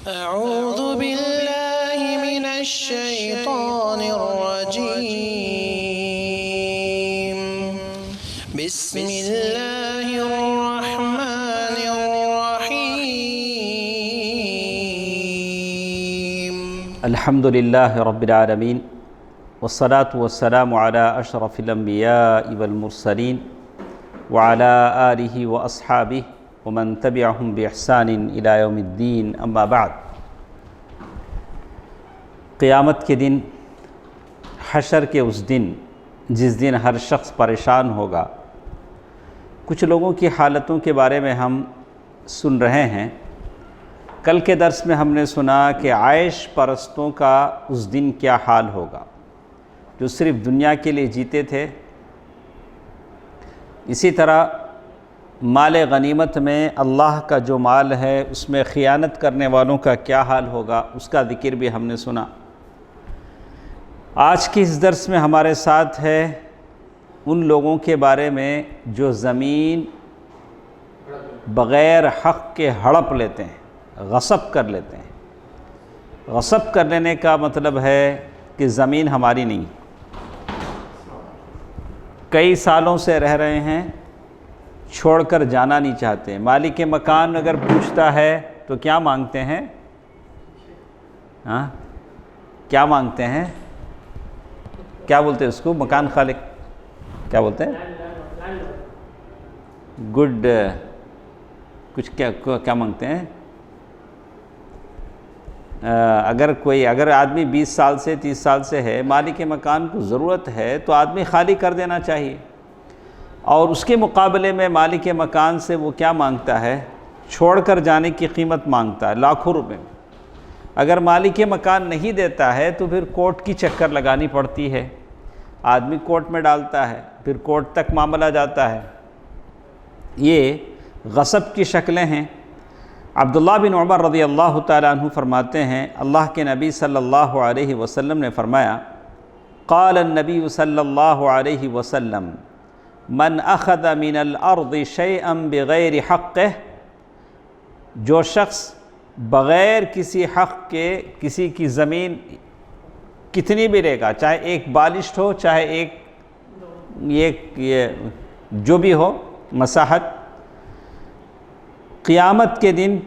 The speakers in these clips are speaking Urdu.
أعوذ بالله من الشيطان الرجيم بسم الله الرحمن الرحيم الحمد لله رب العالمين والصلاة والسلام على أشرف الأنبياء والمرسلين وعلى آله وأصحابه ومن تبعهم بإحسان إلى يوم الدين أما بعد قیامت کے دن، حشر کے اس دن جس دن ہر شخص پریشان ہوگا، کچھ لوگوں کی حالتوں کے بارے میں ہم سن رہے ہیں۔ کل کے درس میں ہم نے سنا کہ عیش پرستوں کا اس دن کیا حال ہوگا، جو صرف دنیا کے لیے جیتے تھے۔ اسی طرح مال غنیمت میں اللہ کا جو مال ہے اس میں خیانت کرنے والوں کا کیا حال ہوگا، اس کا ذکر بھی ہم نے سنا۔ آج کی اس درس میں ہمارے ساتھ ہے ان لوگوں کے بارے میں جو زمین بغیر حق کے ہڑپ لیتے ہیں، غصب کر لیتے ہیں۔ غصب کر لینے کا مطلب ہے کہ زمین ہماری نہیں، کئی سالوں سے رہ رہے ہیں، چھوڑ کر جانا نہیں چاہتے۔ مالک مکان اگر پوچھتا ہے تو کیا مانگتے ہیں؟ کیا مانگتے ہیں؟ کیا بولتے ہیں اس کو؟ مکان خالق کیا بولتے ہیں؟ گڈ کچھ کیا مانگتے ہیں؟ اگر آدمی 20 سال سے 30 سال سے ہے، مالک مکان کو ضرورت ہے تو آدمی خالی کر دینا چاہیے، اور اس کے مقابلے میں مالک مکان سے وہ کیا مانگتا ہے؟ چھوڑ کر جانے کی قیمت مانگتا ہے، لاکھوں روپے۔ اگر مالک مکان نہیں دیتا ہے تو پھر کورٹ کی چکر لگانی پڑتی ہے، آدمی کورٹ میں ڈالتا ہے، پھر کورٹ تک معاملہ جاتا ہے۔ یہ غصب کی شکلیں ہیں۔ عبداللہ بن عمر رضی اللہ تعالیٰ عنہ فرماتے ہیں، اللہ کے نبی صلی اللہ علیہ وسلم نے فرمایا، قال النبی صلی اللہ علیہ وسلم من اخذ من الارض شیئا بغیر حقہ، جو شخص بغیر کسی حق کے کسی کی زمین کتنی بھی لے گا، چاہے ایک بالشت ہو، چاہے ایک جو بھی ہو مساحت، قیامت کے دن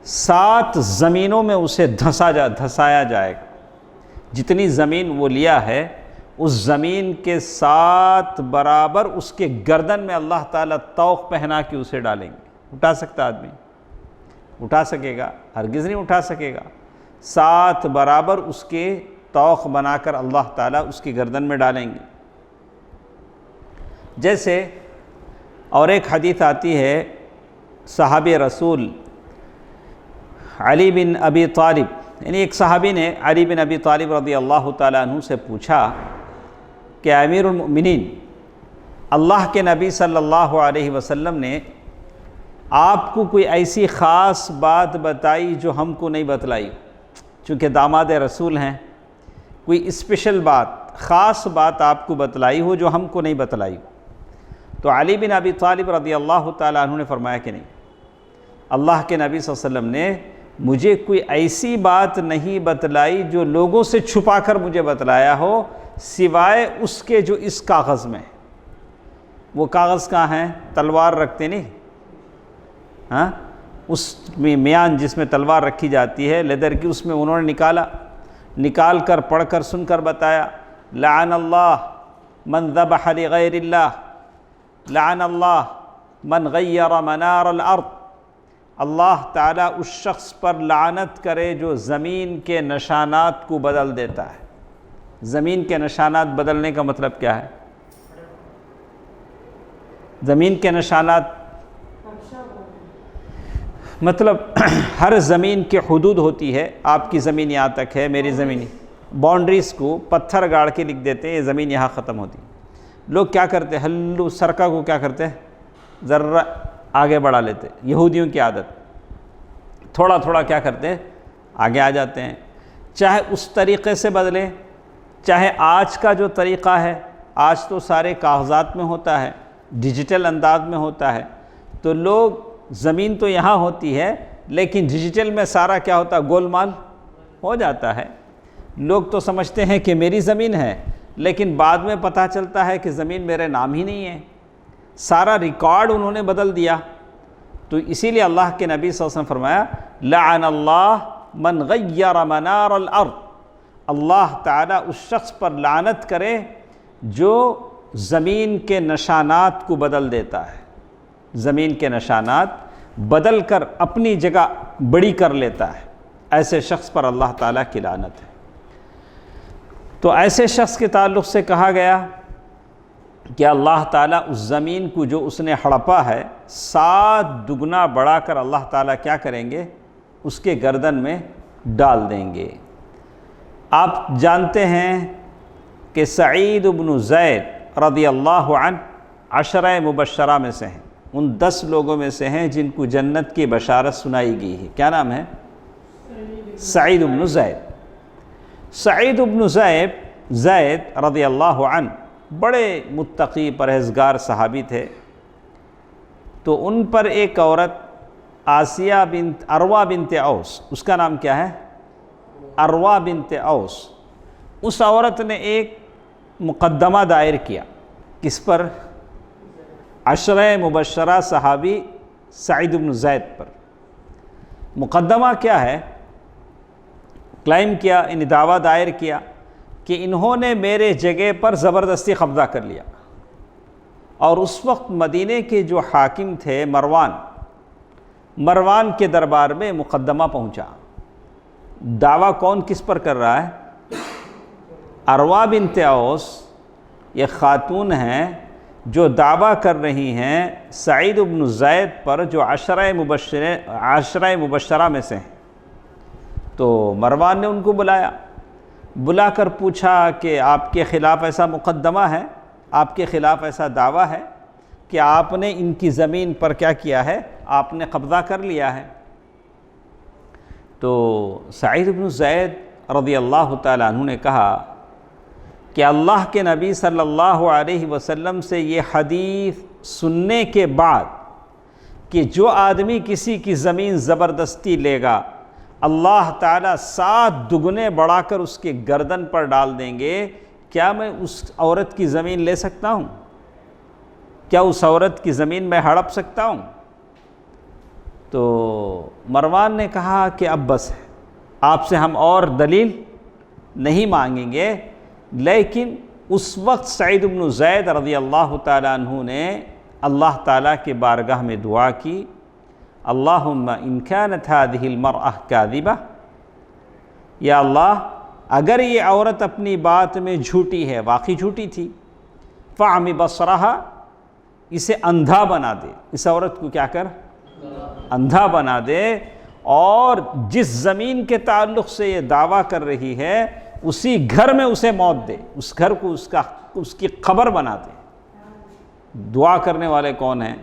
7 زمینوں میں اسے دھسایا جائے گا۔ جتنی زمین وہ لیا ہے اس زمین کے 7 برابر اس کے گردن میں اللہ تعالیٰ طوق پہنا کے اسے ڈالیں گے۔ اٹھا سکتا آدمی؟ اٹھا سکے گا؟ ہرگز نہیں اٹھا سکے گا۔ 7 برابر اس کے طوق بنا کر اللہ تعالیٰ اس کی گردن میں ڈالیں گے۔ جیسے اور ایک حدیث آتی ہے، صحابی رسول علی بن ابی طالب، یعنی ایک صحابی نے علی بن ابی طالب رضی اللہ تعالیٰ عنہ سے پوچھا کہ امیر المؤمنین، اللہ کے نبی صلی اللہ علیہ وسلم نے آپ کو کوئی ایسی خاص بات بتائی جو ہم کو نہیں بتلائی؟ چونکہ داماد رسول ہیں، کوئی اسپیشل بات، خاص بات آپ کو بتلائی ہو جو ہم کو نہیں بتلائی؟ تو علی بن ابی طالب رضی اللہ تعالیٰ عنہ نے فرمایا کہ نہیں، اللہ کے نبی صلی اللہ علیہ وسلم نے مجھے کوئی ایسی بات نہیں بتلائی جو لوگوں سے چھپا کر مجھے بتلایا ہو، سوائے اس کے جو اس کاغذ میں۔ وہ کاغذ کہاں ہیں؟ تلوار رکھتے نہیں، اس میں میان جس میں تلوار رکھی جاتی ہے لیدر کی، اس میں انہوں نے نکال کر پڑھ کر سن کر بتایا، لعن اللہ من ذبح لغیر اللہ، لعن اللہ من غیر منار الارض، اللہ تعالیٰ اس شخص پر لعنت کرے جو زمین کے نشانات کو بدل دیتا ہے۔ زمین کے نشانات بدلنے کا مطلب کیا ہے؟ زمین کے نشانات مطلب ہر زمین کی حدود ہوتی ہے، آپ کی زمین یہاں تک ہے، میری زمین، باؤنڈریز کو پتھر گاڑ کے لکھ دیتے ہیں، یہ زمین یہاں ختم ہوتی ہے۔ لوگ کیا کرتے ہیں؟ ہلو سرکہ کو کیا کرتے ہیں؟ ذرا آگے بڑھا لیتے، یہودیوں کی عادت، تھوڑا تھوڑا کیا کرتے ہیں؟ آگے آ جاتے ہیں۔ چاہے اس طریقے سے بدلیں، چاہے آج کا جو طریقہ ہے، آج تو سارے کاغذات میں ہوتا ہے، ڈیجیٹل انداز میں ہوتا ہے، تو لوگ زمین تو یہاں ہوتی ہے لیکن ڈیجیٹل میں سارا کیا ہوتا ہے؟ گول مال ہو جاتا ہے۔ لوگ تو سمجھتے ہیں کہ میری زمین ہے، لیکن بعد میں پتہ چلتا ہے کہ زمین میرے نام ہی نہیں ہے، سارا ریکارڈ انہوں نے بدل دیا۔ تو اسی لیے اللہ کے نبی صلی اللہ علیہ وسلم فرمایا لعن اللہ من غیر منار الارض، اللہ تعالیٰ اس شخص پر لعنت کرے جو زمین کے نشانات کو بدل دیتا ہے، زمین کے نشانات بدل کر اپنی جگہ بڑی کر لیتا ہے، ایسے شخص پر اللہ تعالیٰ کی لعنت ہے۔ تو ایسے شخص کے تعلق سے کہا گیا کہ اللہ تعالیٰ اس زمین کو جو اس نے ہڑپا ہے 7 دگنا بڑھا کر اللہ تعالیٰ کیا کریں گے؟ اس کے گردن میں ڈال دیں گے۔ آپ جانتے ہیں کہ سعید بن زید رضی اللہ عنہ 10 مبشرہ میں سے ہیں، ان 10 لوگوں میں سے ہیں جن کو جنت کی بشارت سنائی گئی ہے۔ کیا نام ہے؟ سعید بن زید۔ سعید بن زید رضی اللہ عنہ بڑے متقی پرہیزگار صحابی تھے۔ تو ان پر ایک عورت آسیہ بنت اروا بنت اوس، اس کا نام کیا ہے؟ اروا بنت اوس، اس عورت نے ایک مقدمہ دائر کیا، کس پر؟ 10 مبشرہ صحابی سعید بن زید پر۔ مقدمہ کیا ہے؟ کلیم کیا، دعویٰ دائر کیا کہ انہوں نے میرے جگہ پر زبردستی قبضہ کر لیا۔ اور اس وقت مدینے کے جو حاکم تھے مروان کے دربار میں مقدمہ پہنچا۔ دعویٰ کون کس پر کر رہا ہے؟ اروا بنت اوس، یہ خاتون ہیں جو دعویٰ کر رہی ہیں سعید بن زید پر، جو 10 مبشرہ میں سے ہیں۔ تو مروان نے ان کو بلا کر پوچھا کہ آپ کے خلاف ایسا مقدمہ ہے، آپ کے خلاف ایسا دعویٰ ہے کہ آپ نے ان کی زمین پر کیا کیا ہے؟ آپ نے قبضہ کر لیا ہے۔ تو سعید بن زید رضی اللہ تعالیٰ عنہ نے کہا کہ اللہ کے نبی صلی اللہ علیہ وسلم سے یہ حدیث سننے کے بعد کہ جو آدمی کسی کی زمین زبردستی لے گا اللہ تعالیٰ 7 دگنے بڑھا کر اس کے گردن پر ڈال دیں گے، کیا میں اس عورت کی زمین لے سکتا ہوں؟ کیا اس عورت کی زمین میں ہڑپ سکتا ہوں؟ تو مروان نے کہا کہ اب بس ہے، آپ سے ہم اور دلیل نہیں مانگیں گے۔ لیکن اس وقت سعید بن زید رضی اللہ تعالیٰ عنہ نے اللہ تعالیٰ کے بارگاہ میں دعا کی، اللہم ان کانت هذه المرأة کاذبہ، یا اللہ اگر یہ عورت اپنی بات میں جھوٹی ہے، واقعی جھوٹی تھی، فعمی بصرہا، اسے اندھا بنا دے، اس عورت کو کیا کر؟ اندھا بنا دے، اور جس زمین کے تعلق سے یہ دعویٰ کر رہی ہے اسی گھر میں اسے موت دے، اس گھر کو اس کی قبر بنا دے۔ دعا کرنے والے کون ہیں؟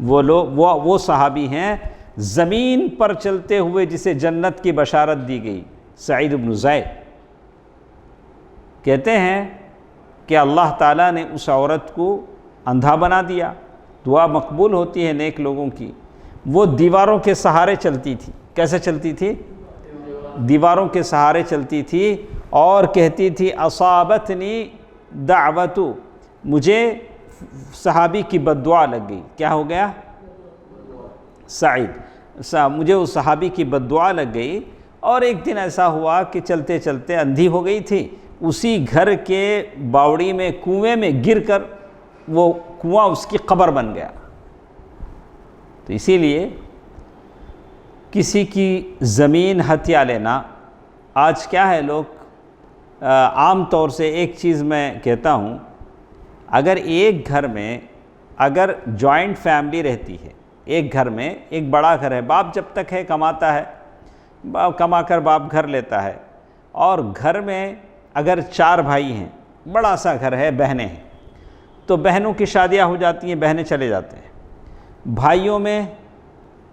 وہ صحابی ہیں زمین پر چلتے ہوئے جسے جنت کی بشارت دی گئی، سعید بن زید۔ کہتے ہیں کہ اللہ تعالیٰ نے اس عورت کو اندھا بنا دیا۔ دعا مقبول ہوتی ہے نیک لوگوں کی۔ وہ دیواروں کے سہارے چلتی تھی۔ کیسے چلتی تھی؟ دیواروں کے سہارے چلتی تھی اور کہتی تھی اصابتنی دعوت، مجھے صحابی کی بد دعا لگ گئی۔ کیا ہو گیا؟ مجھے اس صحابی کی بد دعا لگ گئی۔ اور ایک دن ایسا ہوا کہ چلتے چلتے اندھی ہو گئی تھی، اسی گھر کے باوڑی میں کنویں میں گر کر وہ کنواں اس کی قبر بن گیا۔ تو اسی لیے کسی کی زمین ہتھیا لینا، آج کیا ہے، لوگ عام طور سے ایک چیز میں کہتا ہوں، اگر ایک گھر میں اگر جوائنٹ فیملی رہتی ہے، ایک گھر میں ایک بڑا گھر ہے، باپ جب تک ہے کماتا ہے، کما کر باپ گھر لیتا ہے، اور گھر میں اگر 4 بھائی ہیں، بڑا سا گھر ہے، بہنیں ہیں، تو بہنوں کی شادیاں ہو جاتی ہیں، بہنیں چلے جاتے ہیں۔ بھائیوں میں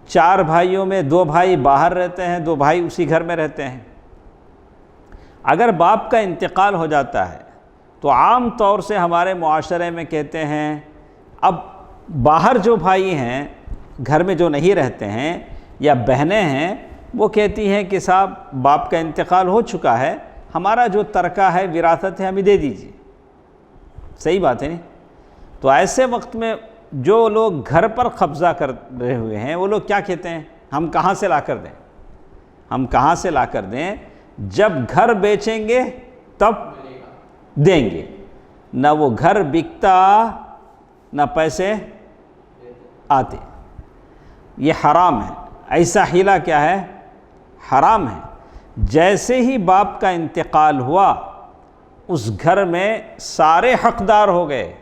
4 بھائیوں میں 2 بھائی باہر رہتے ہیں، 2 بھائی اسی گھر میں رہتے ہیں۔ اگر باپ کا انتقال ہو جاتا ہے تو عام طور سے ہمارے معاشرے میں کہتے ہیں اب باہر جو بھائی ہیں، گھر میں جو نہیں رہتے ہیں، یا بہنیں ہیں وہ کہتی ہیں کہ صاحب باپ کا انتقال ہو چکا ہے، ہمارا جو ترکہ ہے وراثت ہے ہمیں دے دیجیے، صحیح بات ہے نہیں؟ تو ایسے وقت میں جو لوگ گھر پر قبضہ کر رہے ہوئے ہیں وہ لوگ کیا کہتے ہیں، ہم کہاں سے لا کر دیں، ہم کہاں سے لا کر دیں؟ جب گھر بیچیں گے تب دیں گے، نہ وہ گھر بکتا نہ پیسے آتے۔ یہ حرام ہے، ایسا حیلہ کیا ہے؟ حرام ہے۔ جیسے ہی باپ کا انتقال ہوا اس گھر میں سارے حقدار ہو گئے،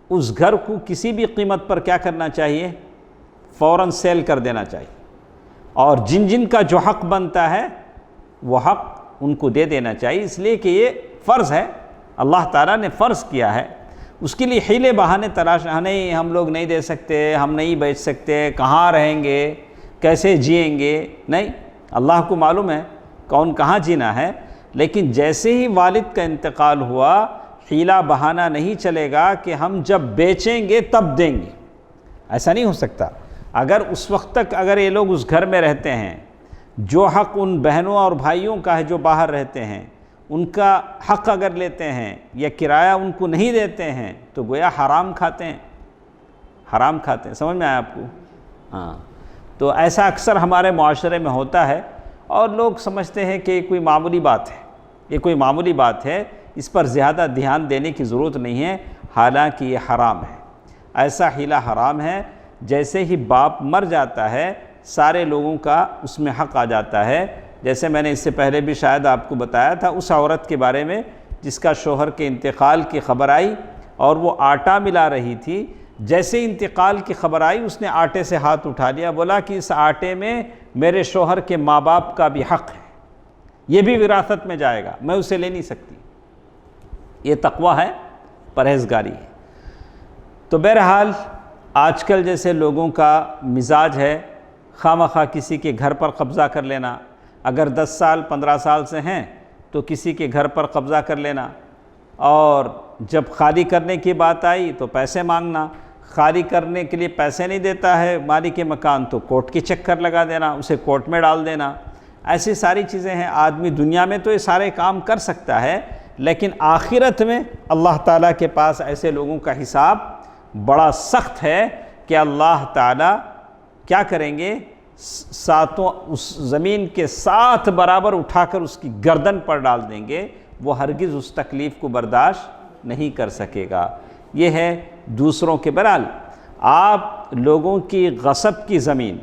اس گھر کو کسی بھی قیمت پر کیا کرنا چاہیے؟ فوراً سیل کر دینا چاہیے، اور جن جن کا جو حق بنتا ہے وہ حق ان کو دے دینا چاہیے، اس لیے کہ یہ فرض ہے، اللہ تعالیٰ نے فرض کیا ہے۔ اس کے لیے حیلے بہانے تلاش، نہیں ہم لوگ نہیں دے سکتے، ہم نہیں بیچ سکتے، کہاں رہیں گے، کیسے جئیں گے، نہیں، اللہ کو معلوم ہے کون کہاں جینا ہے۔ لیکن جیسے ہی والد کا انتقال ہوا حیلہ بہانہ نہیں چلے گا کہ ہم جب بیچیں گے تب دیں گے، ایسا نہیں ہو سکتا۔ اگر اس وقت تک اگر یہ لوگ اس گھر میں رہتے ہیں، جو حق ان بہنوں اور بھائیوں کا ہے جو باہر رہتے ہیں ان کا حق اگر لیتے ہیں یا کرایہ ان کو نہیں دیتے ہیں تو گویا حرام کھاتے ہیں، حرام کھاتے ہیں۔ سمجھ میں آیا آپ کو؟ ہاں، تو ایسا اکثر ہمارے معاشرے میں ہوتا ہے، اور لوگ سمجھتے ہیں کہ یہ کوئی معمولی بات ہے، یہ کوئی معمولی بات ہے، اس پر زیادہ دھیان دینے کی ضرورت نہیں ہے، حالانکہ یہ حرام ہے، ایسا حیلہ حرام ہے۔ جیسے ہی باپ مر جاتا ہے سارے لوگوں کا اس میں حق آ جاتا ہے۔ جیسے میں نے اس سے پہلے بھی شاید آپ کو بتایا تھا اس عورت کے بارے میں جس کا شوہر کے انتقال کی خبر آئی اور وہ آٹا ملا رہی تھی، جیسے انتقال کی خبر آئی اس نے آٹے سے ہاتھ اٹھا لیا، بولا کہ اس آٹے میں میرے شوہر کے ماں باپ کا بھی حق ہے، یہ بھی وراثت میں جائے گا، میں اسے لے نہیں سکتی۔ یہ تقویٰ ہے، پرہیزگاری ہے۔ تو بہرحال آج کل جیسے لوگوں کا مزاج ہے خواہ مخواہ کسی کے گھر پر قبضہ کر لینا، اگر 10 سال 15 سال سے ہیں تو کسی کے گھر پر قبضہ کر لینا، اور جب خالی کرنے کی بات آئی تو پیسے مانگنا، خالی کرنے کے لیے پیسے نہیں دیتا ہے مالک مکان تو کورٹ کے چکر لگا دینا، اسے کورٹ میں ڈال دینا، ایسی ساری چیزیں ہیں۔ آدمی دنیا میں تو یہ سارے کام کر سکتا ہے، لیکن آخرت میں اللہ تعالیٰ کے پاس ایسے لوگوں کا حساب بڑا سخت ہے کہ اللہ تعالیٰ کیا کریں گے؟ ساتوں اس زمین کے 7 برابر اٹھا کر اس کی گردن پر ڈال دیں گے، وہ ہرگز اس تکلیف کو برداشت نہیں کر سکے گا۔ یہ ہے دوسروں کے برال۔ آپ لوگوں کی غصب کی زمین،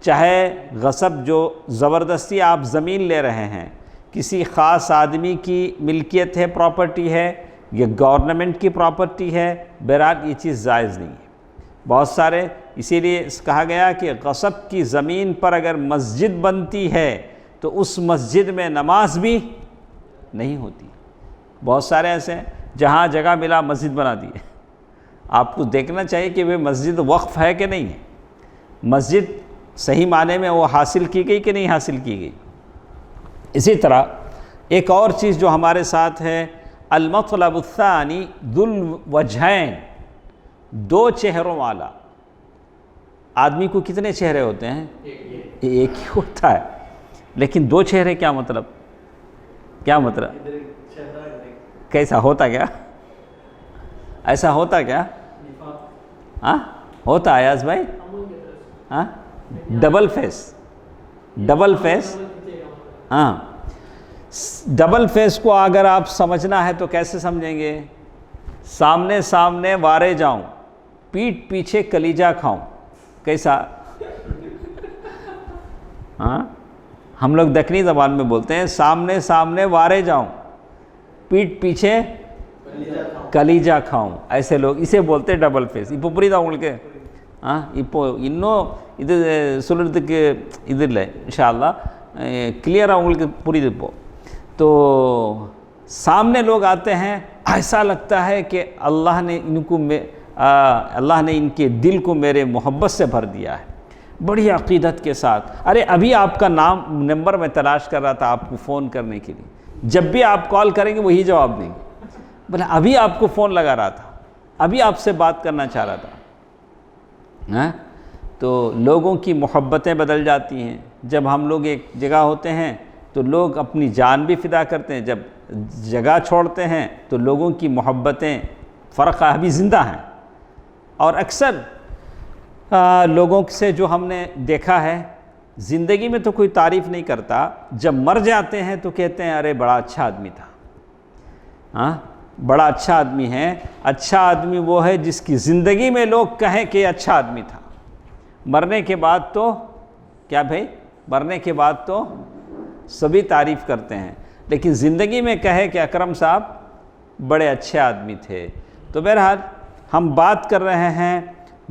چاہے غصب جو زبردستی آپ زمین لے رہے ہیں، کسی خاص آدمی کی ملکیت ہے، پراپرٹی ہے، یہ گورنمنٹ کی پراپرٹی ہے، بہرحال یہ چیز جائز نہیں ہے۔ بہت سارے اسی لیے کہا گیا کہ غصب کی زمین پر اگر مسجد بنتی ہے تو اس مسجد میں نماز بھی نہیں ہوتی۔ بہت سارے ایسے ہیں جہاں جگہ ملا مسجد بنا دی ہے۔ آپ کو دیکھنا چاہیے کہ وہ مسجد وقف ہے کہ نہیں ہے، مسجد صحیح معنی میں وہ حاصل کی گئی کہ نہیں حاصل کی گئی۔ اسی طرح ایک اور چیز جو ہمارے ساتھ ہے، المطلب الثانی ذو الوجہین، 2 چہروں والا۔ آدمی کو کتنے چہرے ہوتے ہیں؟ ایک ہی ہوتا ہے، لیکن 2 چہرے کیا مطلب؟ کیا مطلب؟ کیسا ہوتا کیا؟ ایسا ہوتا کیا؟ ہاں ہوتا ایاز بھائی؟ ہاں ڈبل فیس، ڈبل فیس، ہاں ڈبل فیس کو اگر آپ سمجھنا ہے تو کیسے سمجھیں گے؟ سامنے سامنے وارے جاؤں، پیٹھ پیچھے کلیجہ کھاؤں، کیسا؟ ہاں ہم لوگ دکنی زبان میں بولتے ہیں سامنے سامنے وارے جاؤں، پیٹھ پیچھے کلیجہ کھاؤں، ایسے لوگ اسے بولتے ڈبل فیس۔ இப்போ புரியுதா உங்களுக்கு؟ இப்போ இன்னும் இது சொல்கிறதுக்கு இது இல்லை இன்ஷா அல்லாஹ் கிளியராக உங்களுக்கு புரியுது இப்போ۔ تو سامنے لوگ آتے ہیں، ایسا لگتا ہے کہ اللہ نے ان کے دل کو میرے محبت سے بھر دیا ہے، بڑی عقیدت کے ساتھ۔ ارے ابھی آپ کا نمبر میں تلاش کر رہا تھا آپ کو فون کرنے کے لیے، جب بھی آپ کال کریں گے وہی جواب دیں گے، بولے ابھی آپ کو فون لگا رہا تھا، ابھی آپ سے بات کرنا چاہ رہا تھا۔ تو لوگوں کی محبتیں بدل جاتی ہیں. جب ہم لوگ ایک جگہ ہوتے ہیں تو لوگ اپنی جان بھی فدا کرتے ہیں، جب جگہ چھوڑتے ہیں تو لوگوں کی محبتیں فرق ابھی زندہ ہیں. اور اکثر لوگوں سے جو ہم نے دیکھا ہے، زندگی میں تو کوئی تعریف نہیں کرتا، جب مر جاتے ہیں تو کہتے ہیں ارے بڑا اچھا آدمی تھا. بڑا اچھا آدمی ہے. اچھا آدمی وہ ہے جس کی زندگی میں لوگ کہیں کہ اچھا آدمی تھا. مرنے کے بعد تو کیا بھائی، مرنے کے بعد تو سبھی تعریف کرتے ہیں، لیکن زندگی میں کہے کہ اکرم صاحب بڑے اچھے آدمی تھے. تو بہرحال ہم بات کر رہے ہیں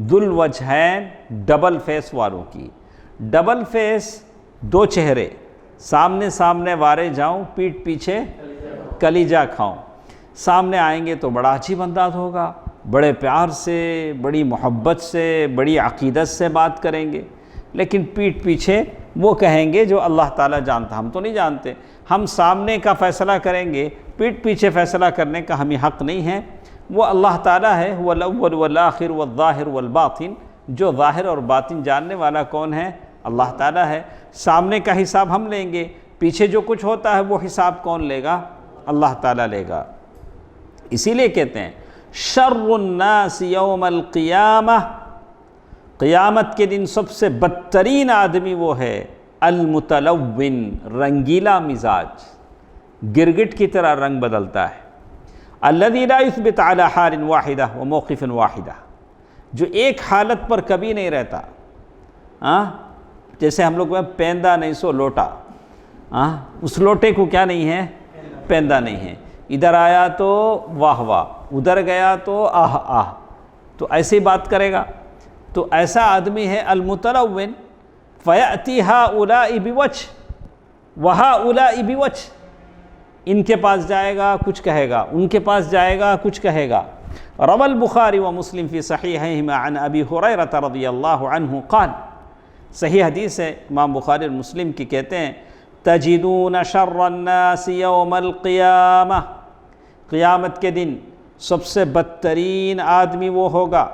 ذو الوجہین ڈبل فیس والوں کی. ڈبل فیس، دو چہرے، سامنے سامنے وارے جاؤں، پیٹھ پیچھے کلیجا کھاؤں. سامنے آئیں گے تو بڑا عجیب انداز ہوگا، بڑے پیار سے، بڑی محبت سے، بڑی عقیدت سے بات کریں گے، لیکن پیٹھ پیچھے وہ کہیں گے جو اللہ تعالیٰ جانتا، ہم تو نہیں جانتے. ہم سامنے کا فیصلہ کریں گے، پیٹھ پیچھے فیصلہ کرنے کا ہمیں حق نہیں ہے. وہ اللہ تعالیٰ ہے، هو الاول والآخر والظاہر والباطن. جو ظاہر اور باطن جاننے والا کون ہے؟ اللہ تعالیٰ ہے. سامنے کا حساب ہم لیں گے، پیچھے جو کچھ ہوتا ہے وہ حساب کون لے گا؟ اللہ تعالیٰ لے گا. اسی لیے کہتے ہیں شر الناس یوم القیامہ، قیامت کے دن سب سے بدترین آدمی وہ ہے المتلون، رنگیلا مزاج، گرگٹ کی طرح رنگ بدلتا ہے. الذی لا یثبت علی حال واحدہ وموقف واحدہ، جو ایک حالت پر کبھی نہیں رہتا. جیسے ہم لوگ پیندہ نہیں سو لوٹا، اس لوٹے کو کیا نہیں ہے؟ پیندہ نہیں ہے. ادھر آیا تو واہ واہ، ادھر گیا تو آہ آہ، تو ایسی بات کرے گا. تو ایسا آدمی ہے المتلون. فیأتی ہؤلاء بوجہ وہؤلاء بوجہ، ان کے پاس جائے گا کچھ کہے گا، ان کے پاس جائے گا کچھ کہے گا. روى البخاری ومسلم فی صحیحیہما عن ابی ہریرہ رضی اللہ عنہ قال، صحیح حدیث ہے، امام بخاری اور مسلم کی، کہتے ہیں تجدون شر الناس یوم القیامہ، قیامت کے دن سب سے بدترین آدمی وہ ہوگا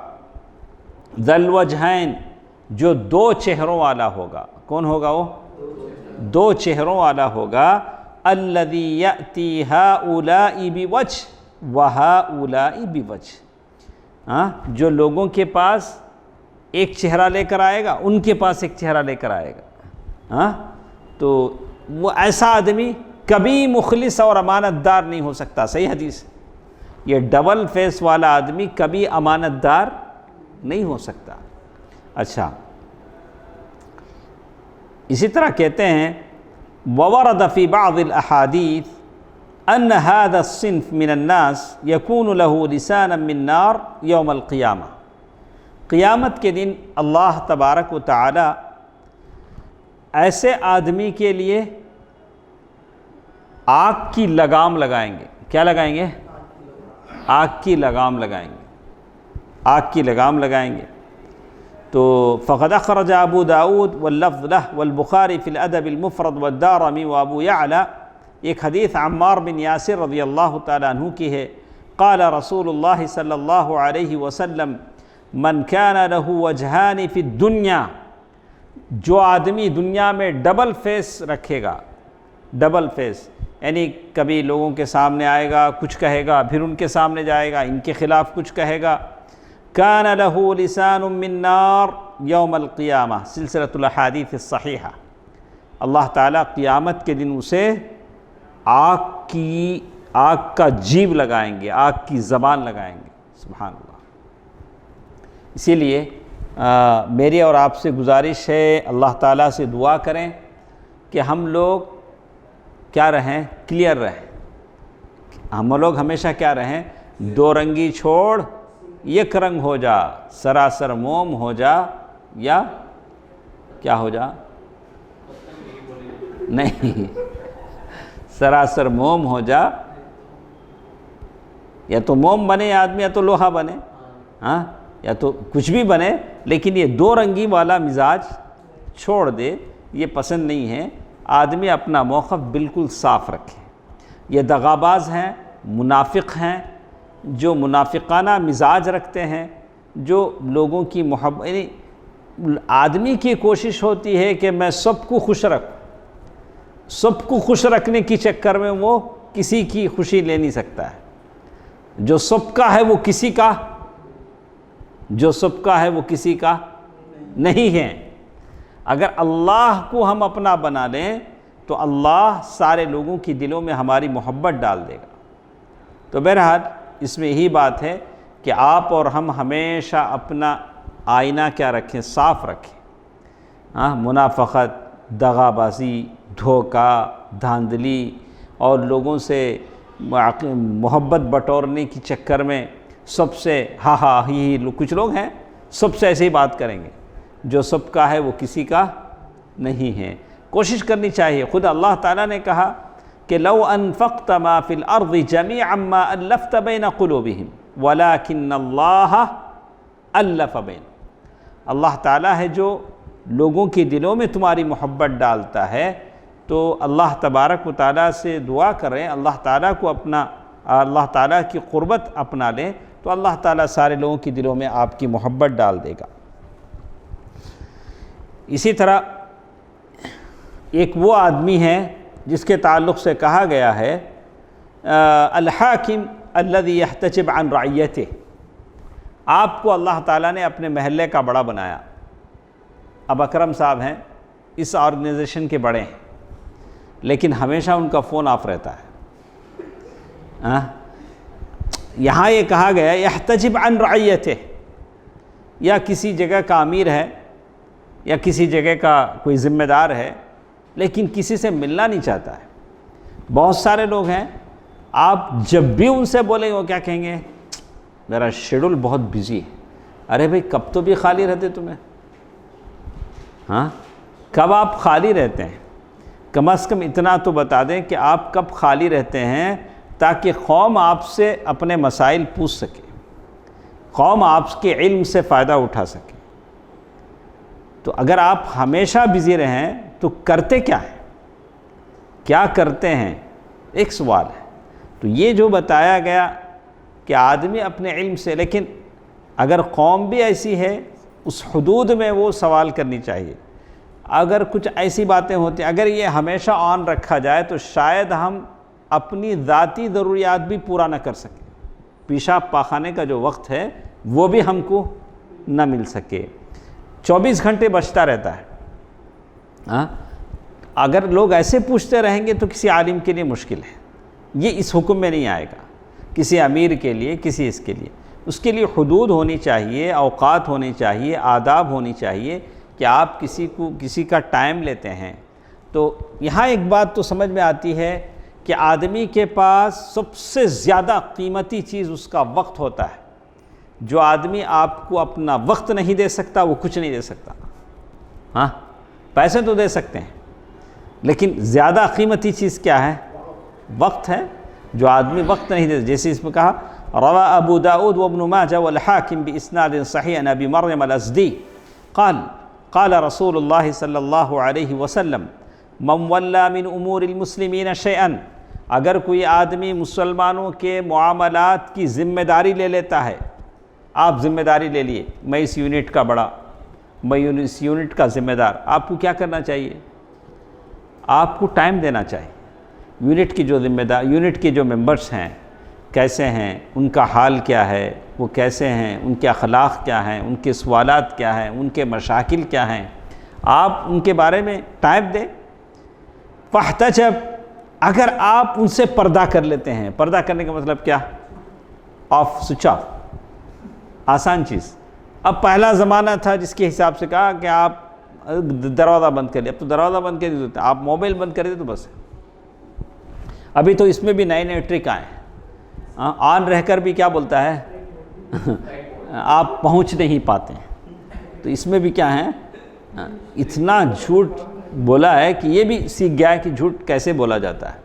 ذو الوجہین، جو دو چہروں والا ہوگا. کون ہوگا وہ؟ دو چہروں والا ہوگا. الذی یأتی ہؤلاء بوجہ وہؤلاء بوجہ، جو لوگوں کے پاس ایک چہرہ لے کر آئے گا، ان کے پاس ایک چہرہ لے کر آئے گا. تو وہ ایسا آدمی کبھی مخلص اور امانت دار نہیں ہو سکتا. صحیح حدیث. یہ ڈبل فیس والا آدمی کبھی امانت دار نہیں ہو سکتا. اچھا، اسی طرح کہتے ہیں وورد فی بعض الاحادیث ان هذا الصنف من الناس يكون له لسانا من نار یوم القیامہ. قیامت کے دن اللہ تبارک و تعالی ایسے آدمی کے لیے آگ کی لگام لگائیں گے. کیا لگائیں گے؟ آگ کی لگام لگائیں گے. آگ کی لگام لگائیں گے. تو فقد اخرج ابو داود واللفظ له والبخاری فی الادب المفرد والدارمی وابو یعلا. ایک حدیث عمار بن یاسر رضی اللہ تعالیٰ عنہ کی ہے. قال رسول اللہ صلی اللہ علیہ وسلم من کان له وجہان فی الدنیا، جو آدمی دنیا میں ڈبل فیس رکھے گا، ڈبل فیس یعنی کبھی لوگوں کے سامنے آئے گا کچھ کہے گا، پھر ان کے سامنے جائے گا ان کے خلاف کچھ کہے گا. کان له لسان من نار یوم القیامہ، سلسلۃ الاحادیث الصحیحہ. اللہ تعالیٰ قیامت کے دن اسے آگ کا جیب لگائیں گے، آگ کی زبان لگائیں گے. سبحان اللہ. اسی لیے میری اور آپ سے گزارش ہے، اللہ تعالیٰ سے دعا کریں کہ ہم لوگ کیا رہیں؟ کلیئر رہیں. ہم لوگ ہمیشہ کیا رہیں؟ دو رنگی چھوڑ یک رنگ ہو جا، سراسر موم ہو جا، یا کیا ہو جا؟ نہیں، سراسر موم ہو جا. یا تو موم بنے آدمی، یا تو لوہا بنے، یا تو کچھ بھی بنے، لیکن یہ دو رنگی والا مزاج چھوڑ دے، یہ پسند نہیں ہے. آدمی اپنا موقف بالکل صاف رکھے. یہ دغاباز ہیں، منافق ہیں، جو منافقانہ مزاج رکھتے ہیں، جو لوگوں کی محبت، یعنی آدمی کی کوشش ہوتی ہے کہ میں سب کو خوش رکھوں، سب کو خوش رکھنے کی چکر میں وہ کسی کی خوشی لے نہیں سکتا ہے۔ جو سب کا ہے وہ کسی کا، جو سب کا ہے وہ کسی کا نہیں ہے۔ اگر اللہ کو ہم اپنا بنا لیں تو اللہ سارے لوگوں کی دلوں میں ہماری محبت ڈال دے گا۔ تو بہرحال اس میں یہی بات ہے کہ آپ اور ہم ہمیشہ اپنا آئینہ کیا رکھیں؟ صاف رکھیں۔ منافقت، دغا بازی، دھوکہ، دھاندلی اور لوگوں سے محبت بٹورنے کی چکر میں سب سے ہاں ہاں ہی کچھ لوگ ہیں سب سے ایسے ہی بات کریں گے۔ جو سب کا ہے وہ کسی کا نہیں ہے۔ کوشش کرنی چاہیے۔ خود اللہ تعالیٰ نے کہا کہ لو انفقت ما فی الارض جميعا ما الفت بین قلوبہم ولکن اللہ الف بین۔ اللہ تعالیٰ ہے جو لوگوں کے دلوں میں تمہاری محبت ڈالتا ہے۔ تو اللہ تبارک و تعالیٰ سے دعا کریں، اللہ تعالیٰ کو اپنا، اللہ تعالیٰ کی قربت اپنا لیں تو اللہ تعالیٰ سارے لوگوں کے دلوں میں آپ کی محبت ڈال دے گا۔ اسی طرح ایک وہ آدمی ہے جس کے تعلق سے کہا گیا ہے الحاکم الذی یحتجب عن رعیتہ۔ آپ کو اللہ تعالیٰ نے اپنے محلے کا بڑا بنایا۔ اب اکرم صاحب ہیں، اس آرگنائزیشن کے بڑے ہیں، لیکن ہمیشہ ان کا فون آف رہتا ہے۔ یہاں یہ کہا گیا یحتجب عن رعیتہ، یا کسی جگہ کا امیر ہے یا کسی جگہ کا کوئی ذمہ دار ہے لیکن کسی سے ملنا نہیں چاہتا ہے۔ بہت سارے لوگ ہیں، آپ جب بھی ان سے بولیں گے وہ کیا کہیں گے؟ میرا شیڈول بہت بزی ہے۔ ارے بھئی کب تو بھی خالی رہتے تمہیں؟ کب آپ خالی رہتے ہیں؟ کم از کم اتنا تو بتا دیں کہ آپ کب خالی رہتے ہیں تاکہ قوم آپ سے اپنے مسائل پوچھ سکے، قوم آپ کے علم سے فائدہ اٹھا سکے۔ تو اگر آپ ہمیشہ بزی رہیں تو کرتے کیا ہیں؟ کیا کرتے ہیں؟ ایک سوال ہے۔ تو یہ جو بتایا گیا کہ آدمی اپنے علم سے، لیکن اگر قوم بھی ایسی ہے اس حدود میں وہ سوال کرنی چاہیے۔ اگر کچھ ایسی باتیں ہوتی ہیں، اگر یہ ہمیشہ آن رکھا جائے تو شاید ہم اپنی ذاتی ضروریات بھی پورا نہ کر سکیں، پیشاب پاخانے کا جو وقت ہے وہ بھی ہم کو نہ مل سکے۔ 24 گھنٹے بچتا رہتا ہے۔ اگر لوگ ایسے پوچھتے رہیں گے تو کسی عالم کے لیے مشکل ہے۔ یہ اس حکم میں نہیں آئے گا کسی امیر کے لیے، کسی اس کے لیے۔ اس کے لیے حدود ہونی چاہیے، اوقات ہونی چاہیے، آداب ہونی چاہیے کہ آپ کسی کا ٹائم لیتے ہیں۔ تو یہاں ایک بات تو سمجھ میں آتی ہے کہ آدمی کے پاس سب سے زیادہ قیمتی چیز اس کا وقت ہوتا ہے۔ جو آدمی آپ کو اپنا وقت نہیں دے سکتا وہ کچھ نہیں دے سکتا۔ پیسے تو دے سکتے ہیں لیکن زیادہ قیمتی چیز کیا ہے؟ وقت ہے۔ جو آدمی وقت نہیں دے، جیسے اس میں کہا روا ابو داود وابن ماجہ والحاکم باسناد صحیح عن ابی مریم الازدی قال رسول اللہ صلی اللہ علیہ وسلم من ولا من امور المسلمین شیئا، اگر کوئی آدمی مسلمانوں کے معاملات کی ذمہ داری لے لیتا ہے، آپ ذمہ داری لے لیے، میں اس یونٹ کا بڑا، میں اس یونٹ کا ذمہ دار، آپ کو کیا کرنا چاہیے؟ آپ کو ٹائم دینا چاہیے۔ یونٹ کی جو ذمہ دار، یونٹ کے جو ممبرس ہیں کیسے ہیں، ان کا حال کیا ہے، وہ کیسے ہیں، ان کے اخلاق کیا ہیں، ان کے سوالات کیا ہیں، ان کے مشاکل کیا ہیں، آپ ان کے بارے میں ٹائم دیں۔ فاحتجب، اگر آپ ان سے پردہ کر لیتے ہیں، پردہ کرنے کا مطلب کیا؟ آف، سوئچ آف، آسان چیز۔ اب پہلا زمانہ تھا جس کے حساب سے کہا کہ آپ دروازہ بند کر لیں، اب تو دروازہ بند کر دیتے، آپ موبائل بند کر دیتے تو بس۔ ابھی تو اس میں بھی نئے نئے ٹرک آئے ہیں۔ آن رہ کر بھی کیا بولتا ہے؟ آپ پہنچ نہیں پاتے ہیں۔ تو اس میں بھی کیا ہے؟ اتنا جھوٹ بولا ہے کہ یہ بھی سیکھ گیا ہے کہ جھوٹ کیسے بولا جاتا ہے۔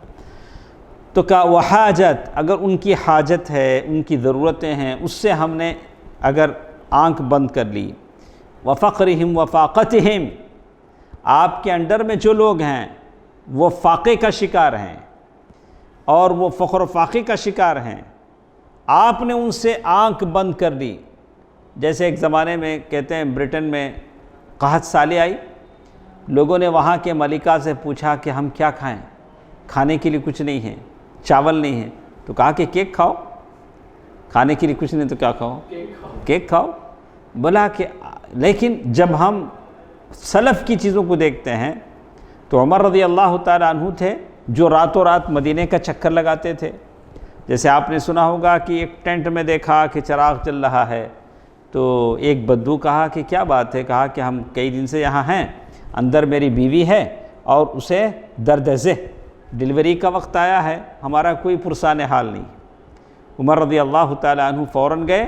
تو کہا وحاجت، اگر ان کی حاجت ہے، ان کی ضرورتیں ہیں، اس سے ہم نے اگر آنکھ بند کر لی۔ وفقرہم وفاقتہم، آپ کے انڈر میں جو لوگ ہیں وہ فاقے کا شکار ہیں اور وہ فخر و فاقے کا شکار ہیں، آپ نے ان سے آنکھ بند کر دی۔ جیسے ایک زمانے میں کہتے ہیں برٹن میں قحط سالی آئی، لوگوں نے وہاں کے ملکہ سے پوچھا کہ ہم کیا کھائیں، کھانے کے لیے کچھ نہیں ہے، چاول نہیں ہے، تو کہا کہ کیک کھاؤ، کھانے کے لیے کچھ نہیں تو کیا کھاؤ، کیک کھاؤ۔ بولا کہ لیکن جب ہم سلف کی چیزوں کو دیکھتے ہیں تو عمر رضی اللہ تعالیٰ عنہ تھے جو راتوں رات مدینے کا چکر لگاتے تھے۔ جیسے آپ نے سنا ہوگا کہ ایک ٹینٹ میں دیکھا کہ چراغ چل رہا ہے، تو ایک بدو کہا کہ کیا بات ہے، کہا کہ ہم کئی دن سے یہاں ہیں، اندر میری بیوی ہے اور اسے درد ذہ ڈیلیوری کا وقت آیا ہے، ہمارا کوئی پرسان حال نہیں۔ عمر رضی اللہ تعالیٰ عنہ فوراً گئے،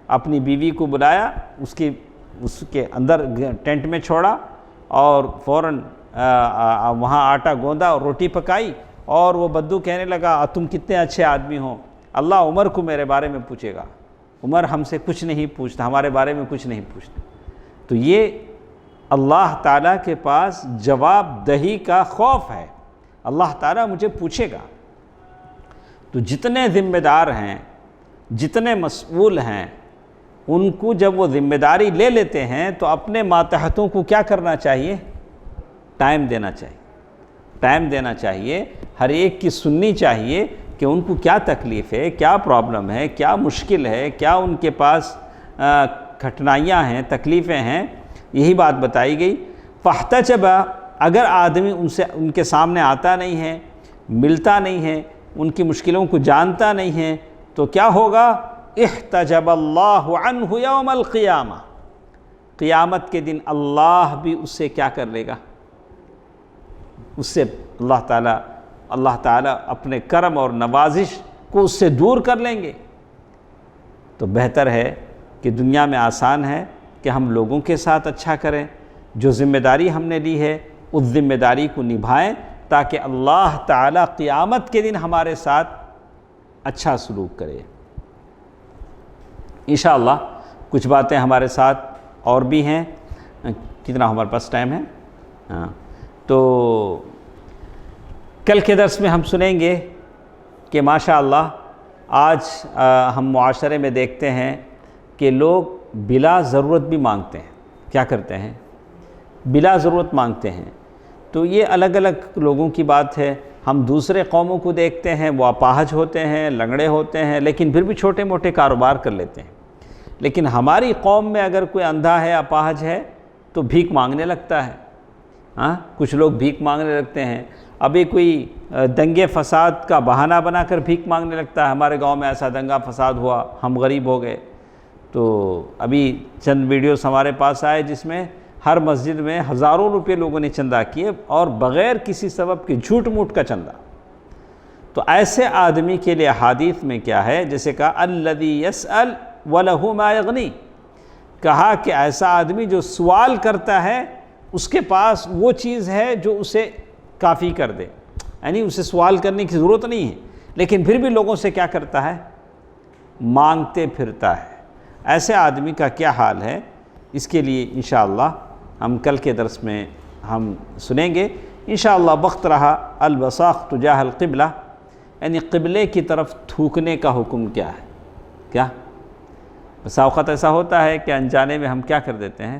اپنی بیوی کو بلایا، اس کے اندر ٹینٹ میں چھوڑا اور فوراً وہاں آٹا گوندا اور روٹی پکائی، اور وہ بدو کہنے لگا تم کتنے اچھے آدمی ہو، اللہ عمر کو میرے بارے میں پوچھے گا، عمر ہم سے کچھ نہیں پوچھتا، ہمارے بارے میں کچھ نہیں پوچھتا۔ تو یہ اللہ تعالیٰ کے پاس جواب دہی کا خوف ہے، اللہ تعالیٰ مجھے پوچھے گا۔ تو جتنے ذمہ دار ہیں، جتنے مسئول ہیں، ان کو جب وہ ذمہ داری لے لیتے ہیں تو اپنے ماتحتوں کو کیا کرنا چاہیے؟ ٹائم دینا چاہیے، ٹائم دینا چاہیے، ہر ایک کی سننی چاہیے کہ ان کو کیا تکلیف ہے، کیا پرابلم ہے، کیا مشکل ہے، کیا ان کے پاس کٹھنائیاں ہیں، تکلیفیں ہیں، یہی بات بتائی گئی۔ فاحتجب، اگر آدمی ان کے سامنے آتا نہیں ہے، ملتا نہیں ہے، ان کی مشکلوں کو جانتا نہیں ہے، تو کیا ہوگا؟ احتجب اللہ عنہ یوم القیامہ، قیامت کے دن اللہ بھی اس سے کیا کر لے گا؟ اس سے اللہ تعالیٰ اپنے کرم اور نوازش کو اس سے دور کر لیں گے۔ تو بہتر ہے کہ دنیا میں آسان ہے کہ ہم لوگوں کے ساتھ اچھا کریں، جو ذمہ داری ہم نے لی ہے اس ذمہ داری کو نبھائیں، تاکہ اللہ تعالیٰ قیامت کے دن ہمارے ساتھ اچھا سلوک کرے۔ انشاءاللہ کچھ باتیں ہمارے ساتھ اور بھی ہیں، کتنا ہمارے پاس ٹائم ہے؟ تو کل کے درس میں ہم سنیں گے کہ ماشاءاللہ آج ہم معاشرے میں دیکھتے ہیں کہ لوگ بلا ضرورت بھی مانگتے ہیں، کیا کرتے ہیں؟ بلا ضرورت مانگتے ہیں۔ تو یہ الگ الگ لوگوں کی بات ہے۔ ہم دوسرے قوموں کو دیکھتے ہیں، وہ اپاہج ہوتے ہیں، لنگڑے ہوتے ہیں، لیکن پھر بھی چھوٹے موٹے کاروبار کر لیتے ہیں۔ لیکن ہماری قوم میں اگر کوئی اندھا ہے، اپاہج ہے، تو بھیک مانگنے لگتا ہے۔ کچھ لوگ بھیک مانگنے لگتے ہیں۔ ابھی کوئی دنگے فساد کا بہانہ بنا کر بھیک مانگنے لگتا ہے، ہمارے گاؤں میں ایسا دنگا فساد ہوا، ہم غریب ہو گئے۔ تو ابھی چند ویڈیوز ہمارے پاس آئے جس میں ہر مسجد میں ہزاروں روپے لوگوں نے چندہ کیے، اور بغیر کسی سبب کے جھوٹ موٹ کا چندہ۔ تو ایسے آدمی کے لیے حدیث میں کیا ہے؟ جیسے کہا الذی یسأل وَلَهُ مَا یغنی، کہا کہ ایسا آدمی جو سوال کرتا ہے اس کے پاس وہ چیز ہے جو اسے کافی کر دے، یعنی اسے سوال کرنے کی ضرورت نہیں ہے، لیکن پھر بھی لوگوں سے کیا کرتا ہے؟ مانگتے پھرتا ہے۔ ایسے آدمی کا کیا حال ہے؟ اس کے لیے انشاءاللہ ہم کل کے درس میں ہم سنیں گے انشاءاللہ۔ وقت رہا البصاق تجاہ القبلہ، یعنی قبلے کی طرف تھوکنے کا حکم کیا ہے؟ کیا بسا اوقات ایسا ہوتا ہے کہ انجانے میں ہم کیا کر دیتے ہیں؟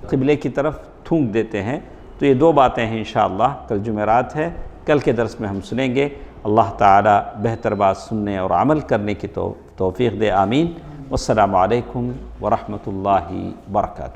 قبلے کی طرف تھونک دیتے ہیں۔ تو یہ دو باتیں ہیں انشاءاللہ، کل جمعرات ہے، کل کے درس میں ہم سنیں گے۔ اللہ تعالی بہتر بات سننے اور عمل کرنے کی توفیق دے، آمین۔ والسلام علیکم ورحمۃ اللہ وبرکاتہ۔